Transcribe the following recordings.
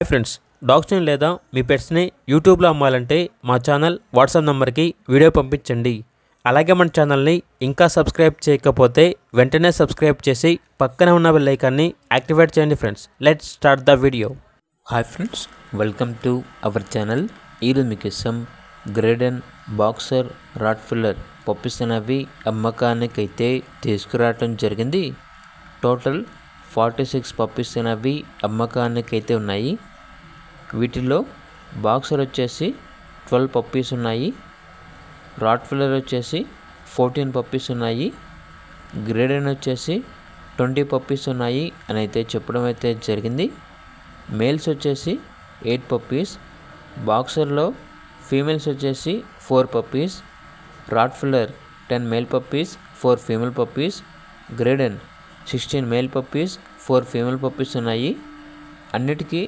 Friends, డాగ్స్ని లేదా మీ పెట్స్ని యూట్యూబ్లో అమ్మాలంటే మా ఛానల్ వాట్సాప్ నెంబర్కి వీడియో పంపించండి. అలాగే మన ఛానల్ని ఇంకా సబ్స్క్రైబ్ చేయకపోతే వెంటనే సబ్స్క్రైబ్ చేసి పక్కనే ఉన్న బెల్ ఐకాన్ని యాక్టివేట్ చేయండి. Friends, let's start the video. Hi friends, welcome to our channel. ఈరోజు మీకోసం గ్రేడెన్ బాక్సర్ రాట్ఫిల్లర్ పప్పీస్ అనేవి అమ్మకానికైతే తీసుకురావటం జరిగింది. టోటల్ 46 పప్పీస్ అనేవి అమ్మకానికైతే ఉన్నాయి. వీటిలో బాక్సర్ వచ్చేసి 12 పప్పీస్ ఉన్నాయి, రాట్ఫిల్లర్ వచ్చేసి 14 పప్పీస్ ఉన్నాయి, గ్రేడెన్ వచ్చేసి 20 పప్పీస్ ఉన్నాయి అని అయితే చెప్పడం అయితే జరిగింది. మేల్స్ వచ్చేసి 8 పప్పీస్, బాక్సర్లో ఫీమేల్స్ వచ్చేసి 4 puppies, rottweiler 10 male puppies, 4 female puppies, Great Dane 16 male puppies, 4 female puppies ఉన్నాయి. అన్నిటికీ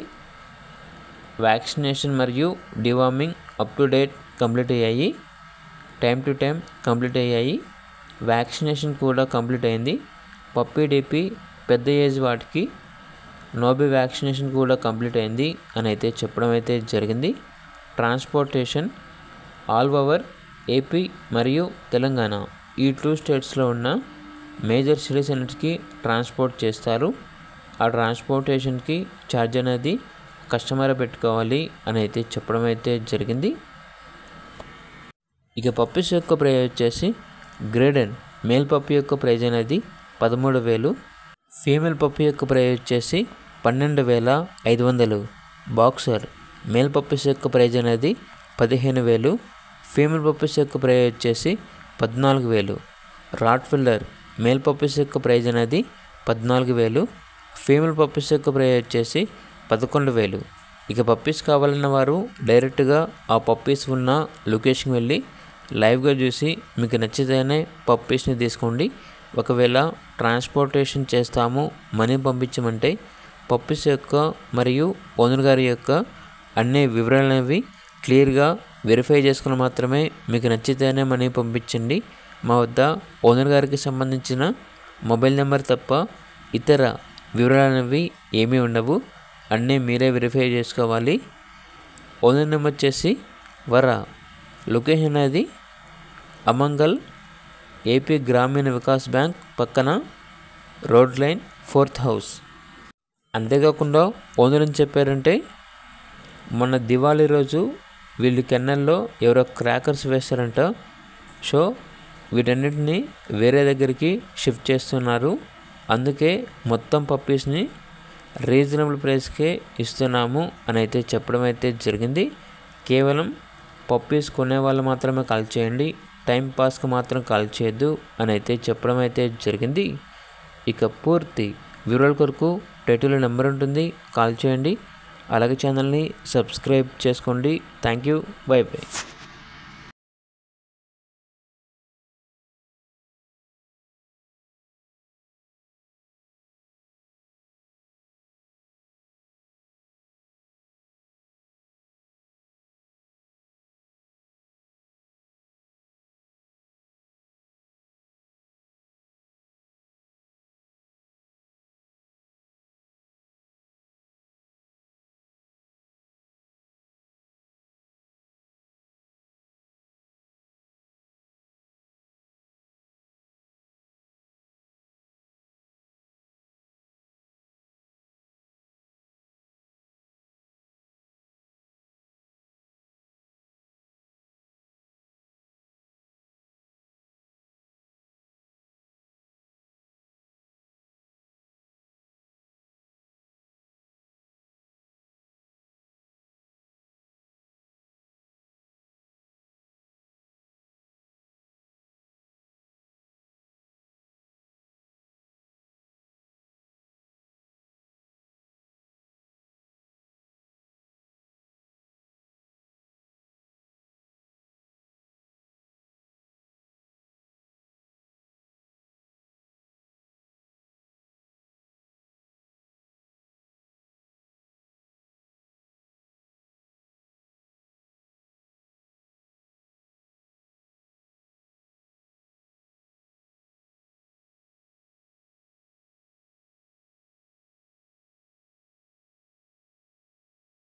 వ్యాక్సినేషన్ మరియు deworming up to date complete అయ్యాయి, టైం టు టైం కంప్లీట్ అయ్యాయి. వ్యాక్సినేషన్ కూడా కంప్లీట్ అయింది. పప్పీ డిపి పెద్ద ఏజ్ వాటికి నోబీ వ్యాక్సినేషన్ కూడా కంప్లీట్ అయింది అని అయితే చెప్పడం అయితే జరిగింది. ట్రాన్స్పోర్టేషన్ ఆల్ ఓవర్ ఏపీ మరియు తెలంగాణ ఈ 2 స్టేట్స్లో ఉన్న మేజర్ సిటీస్ అన్నిటికీ ట్రాన్స్పోర్ట్ చేస్తారు. ఆ ట్రాన్స్పోర్టేషన్కి ఛార్జ్ అనేది కస్టమర్ పెట్టుకోవాలి అని అయితే చెప్పడం అయితే జరిగింది. ఇక పప్పీస్ యొక్క ప్రైజ్ వచ్చేసి గ్రేడెన్ మేల్ పప్పీ యొక్క ప్రైజ్ అనేది 13,000, ఫీమేల్ పప్పీ యొక్క ప్రైజ్ వచ్చేసి 12,500, బాక్సర్ మేల్ పప్పీస్ యొక్క ప్రైజ్ అనేది 15,000, ఫీమేల్ పప్పీస్ యొక్క ప్రైజ్ వచ్చేసి 14,000, రాట్ఫిల్లర్ మేల్ పప్పీస్ యొక్క ప్రైజ్ అనేది 14,000, ఫీమేల్ పప్పీస్ యొక్క ప్రైజ్ వచ్చేసి 11,000. ఇక పప్పీస్ కావాలన్న వారు డైరెక్ట్గా ఆ పప్పీస్ ఉన్న లొకేషన్కి వెళ్ళి లైవ్గా చూసి మీకు నచ్చితేనే పప్పీస్ని తీసుకోండి. ఒకవేళ ట్రాన్స్పోర్టేషన్ చేస్తాము, మనీ పంపించమంటే పప్పీస్ యొక్క మరియు ఓనర్ గారి యొక్క అన్ని వివరాలు అనేవి క్లియర్గా వెరిఫై చేసుకుని మాత్రమే మీకు నచ్చితేనే మనీ పంపించండి. మా వద్ద ఓనర్ గారికి సంబంధించిన మొబైల్ నెంబర్ తప్ప ఇతర వివరాలు అనేవి ఏమీ ఉండవు, అన్నీ మీరే వెరిఫై చేసుకోవాలి. ఓనర్ నెంబర్ వచ్చేసి వరా, లొకేషన్ అనేది అమంగల్, ఏపీ గ్రామీణ వికాస్ బ్యాంక్ పక్కన, రోడ్ లైన్, 4th హౌస్. అంతేకాకుండా ఓనర్ అని చెప్పారంటే మొన్న దివాళీ రోజు వీళ్ళు కెన్నెల్లో ఎవరో క్రాకర్స్ వేస్తారంట. సో వీటన్నిటిని వేరే దగ్గరికి షిఫ్ట్ చేస్తున్నారు. అందుకే మొత్తం పప్పీస్ని రీజనబుల్ ప్రైస్కే ఇస్తున్నాము అని అయితే చెప్పడం అయితే జరిగింది. కేవలం పప్పీస్ కొనే వాళ్ళు మాత్రమే కాల్ చేయండి, టైం పాస్కి మాత్రం కాల్ చేయొద్దు అని అయితే చెప్పడం అయితే జరిగింది. ఇక పూర్తి వివరాల కొరకు టైటిల్లో నెంబర్ ఉంటుంది, కాల్ చేయండి. అలాగే ఛానల్ని సబ్స్క్రైబ్ చేసుకోండి. Thank you, by by.